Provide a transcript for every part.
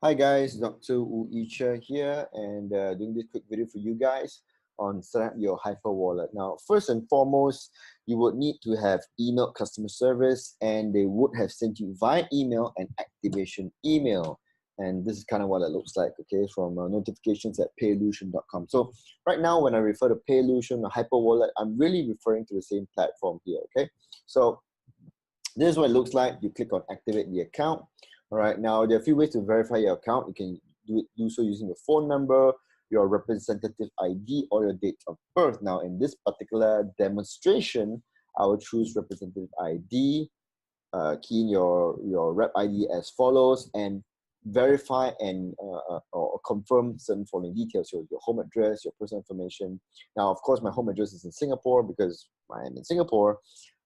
Hi guys, Dr. YiChe here, and doing this quick video for you guys on setting up your HyperWallet. Now, first and foremost, you would need to have email customer service, and they would have sent you via email an activation email. And this is kind of what it looks like, okay, from notifications at Paylution.com. So right now, when I refer to Paylution or HyperWallet, I'm really referring to the same platform here, okay? So this is what it looks like. You click on activate the account. All right, now there are a few ways to verify your account. You can do so using your phone number, your representative ID, or your date of birth. Now, in this particular demonstration, I will choose representative ID, key in your rep ID as follows, and verify and or confirm certain following details: your home address, your personal information. Now, of course, my home address is in Singapore because I am in Singapore,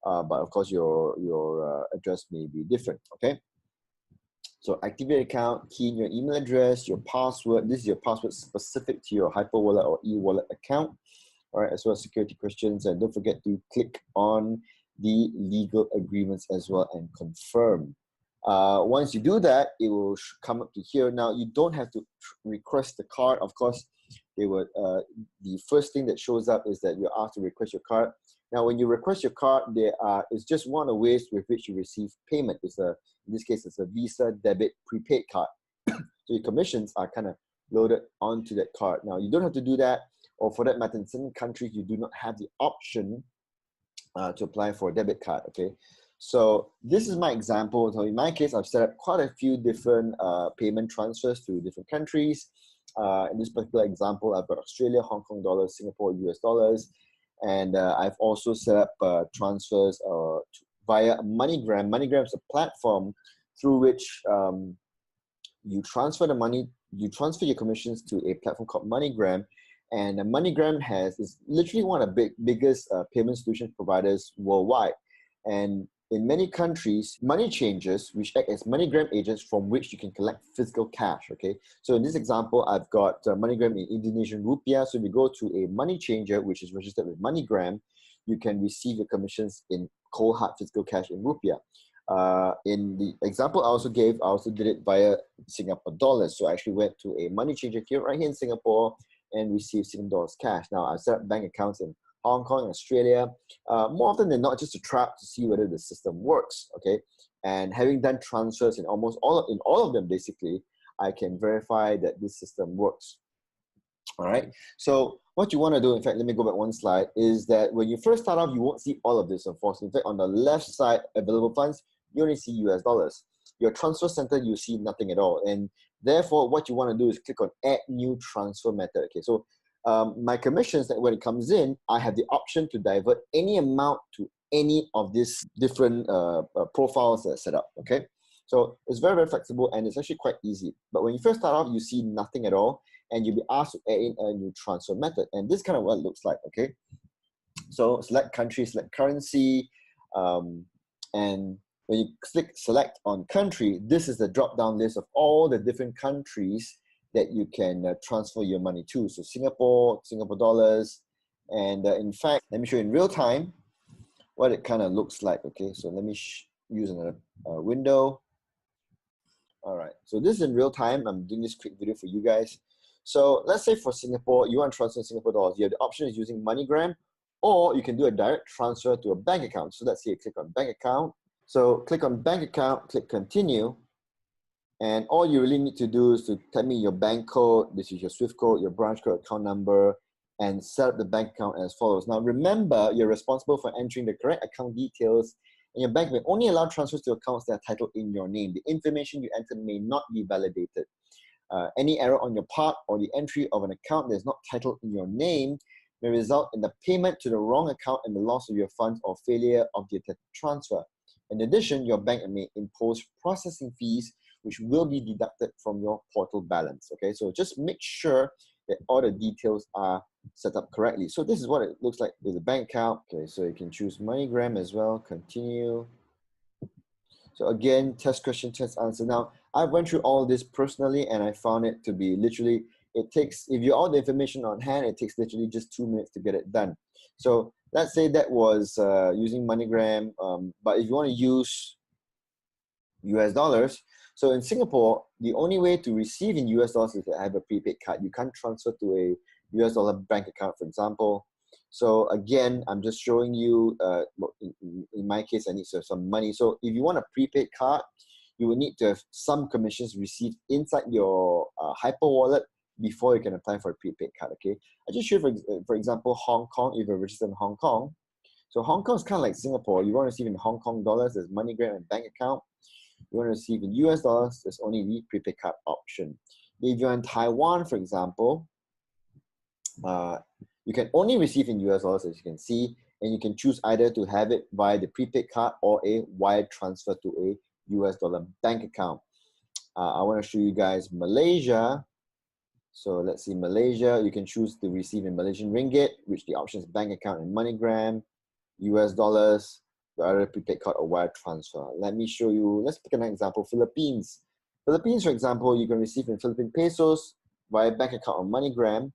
but of course, your address may be different. Okay. So activate account, key in your email address, your password. This is your password specific to your HyperWallet or e-wallet account. All right, as well as security questions. And don't forget to click on the legal agreements as well and confirm. Once you do that, it will come up to here. Now, you don't have to request the card. Of course, they would. The first thing that shows up is that you're asked to request your card. Now, when you request your card, it's just one of the ways with which you receive payment. In this case, it's a Visa debit prepaid card. So your commissions are kind of loaded onto that card. Now, you don't have to do that, or for that matter, in certain countries, you do not have the option to apply for a debit card, okay? So this is my example. So in my case, I've set up quite a few different payment transfers to different countries. In this particular example, I've got Australia, Hong Kong dollars, Singapore, US dollars, and I've also set up transfers via MoneyGram. MoneyGram is a platform through which you transfer the money, you transfer your commissions to a platform called MoneyGram, and MoneyGram is literally one of the biggest payment solution providers worldwide. And in many countries, money changers, which act as MoneyGram agents from which you can collect physical cash, okay? So in this example, I've got MoneyGram in Indonesian rupiah. So if you go to a money changer, which is registered with MoneyGram, you can receive your commissions in cold hard physical cash in rupiah. In the example I also gave, I also did it via Singapore dollars. So I actually went to a money changer here, right here in Singapore, and received Singapore dollars cash. Now I've set up bank accounts in Hong Kong and Australia, more often than not, just to try to see whether the system works, okay? And having done transfers in almost all of them, basically, I can verify that this system works. All right, so what you want to do, in fact, let me go back one slide, is that when you first start off, you won't see all of this, unfortunately. In fact, on the left side, available funds, you only see US dollars. Your transfer center, you see nothing at all. And therefore, what you want to do is click on add new transfer method. Okay, so my commissions, that when it comes in, I have the option to divert any amount to any of these different profiles that are set up, okay? So it's very, very flexible, and it's actually quite easy. But when you first start off, you see nothing at all, and you'll be asked to add in a new transfer method. And this is kind of what it looks like, okay? So select country, select currency, and when you click select on country, this is the drop-down list of all the different countries that you can transfer your money to. So Singapore, Singapore dollars, and in fact, let me show you in real time what it kind of looks like, okay? So let me use another window. All right, so this is in real time. I'm doing this quick video for you guys. So let's say for Singapore, you want to transfer Singapore dollars. You have the option is using MoneyGram, or you can do a direct transfer to a bank account. So let's say you click on bank account. So click on bank account, click continue. And all you really need to do is to type in your bank code. This is your SWIFT code, your branch code, account number, and set up the bank account as follows. Now remember, you're responsible for entering the correct account details, and your bank may only allow transfers to accounts that are titled in your name. The information you enter may not be validated. Any error on your part or the entry of an account that is not titled in your name may result in the payment to the wrong account and the loss of your funds or failure of the attempted transfer. In addition, your bank may impose processing fees which will be deducted from your portal balance, okay? So just make sure that all the details are set up correctly. So this is what it looks like with the bank account. Okay, so you can choose MoneyGram as well, continue. So again, test question, test answer. Now, I went through all this personally, and I found it to be literally, it takes, if you have all the information on hand, it takes literally just 2 minutes to get it done. So let's say that was using MoneyGram, but if you want to use US dollars, So in Singapore, the only way to receive in US dollars is to have a prepaid card. You can't transfer to a US dollar bank account, for example. So again, I'm just showing you, in my case, I need to have some money. So if you want a prepaid card, you will need to have some commissions received inside your HyperWallet before you can apply for a prepaid card, okay? I just show you, for example, Hong Kong, if you're registered in Hong Kong. So Hong Kong is kind of like Singapore. You want to receive in Hong Kong dollars, there's MoneyGram and bank account. You want to receive in US dollars, there's only the prepaid card option. If you're in Taiwan, for example, you can only receive in US dollars, as you can see, and you can choose either to have it via the prepaid card or a wire transfer to a US dollar bank account. I want to show you guys Malaysia. So let's see Malaysia. You can choose to receive in Malaysian ringgit, which the option is bank account and MoneyGram, US dollars, either prepaid card or wire transfer. Let me show you, let's pick an example, Philippines. Philippines, for example, you can receive in Philippine pesos via bank account or MoneyGram,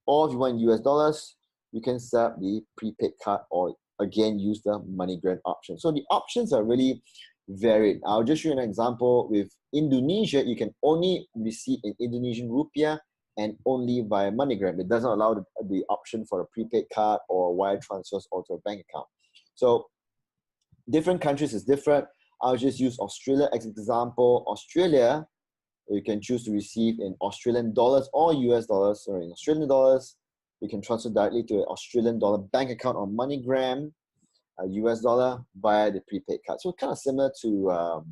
or if you want US dollars, you can set up the prepaid card or again use the MoneyGram option. So the options are really varied. I'll just show you an example with Indonesia. You can only receive in Indonesian rupiah and only via MoneyGram. It doesn't allow the option for a prepaid card or wire transfers or to a bank account. So different countries is different. I'll just use Australia as an example. Australia, you can choose to receive in Australian dollars or US dollars, or in Australian dollars. You can transfer directly to an Australian dollar bank account or MoneyGram, a US dollar via the prepaid card. So kind of similar to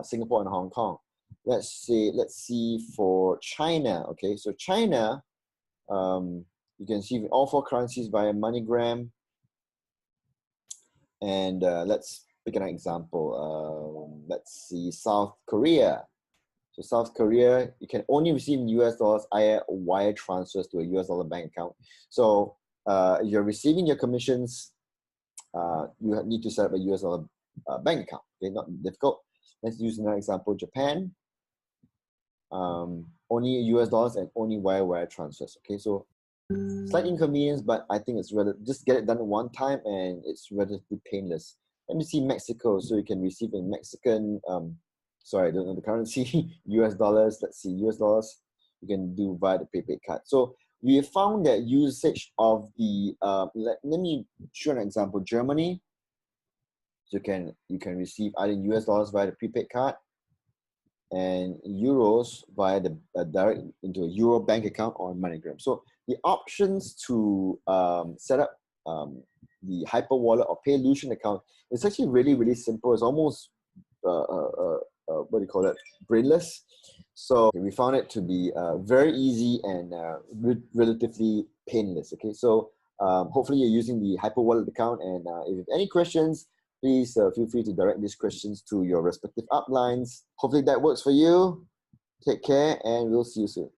Singapore and Hong Kong. Let's see for China. Okay, so China, you can see all four currencies via MoneyGram. And let's pick an example. Let's see South Korea. So South Korea, you can only receive in US dollars wire transfers to a US dollar bank account. So if you're receiving your commissions, you need to set up a US dollar bank account. Okay, not difficult. Let's use another example, Japan. Only US dollars and only wire transfers. Okay, so slight inconvenience, but I think it's just get it done one time and it's relatively painless. Let me see Mexico. So you can receive in Mexican, sorry, I don't know the currency, US dollars. Let's see, US dollars, you can do via the prepaid card. So we have found that usage of the, let me show an example, Germany. So you can receive either in US dollars via the prepaid card and euros via the direct into a Euro bank account or MoneyGram. So the options to set up the HyperWallet or Paylution account is actually really, really simple. It's almost, what do you call it, brainless. So we found it to be very easy and relatively painless. Okay, so hopefully you're using the HyperWallet account, and if you have any questions, please feel free to direct these questions to your respective uplines. Hopefully that works for you. Take care, and we'll see you soon.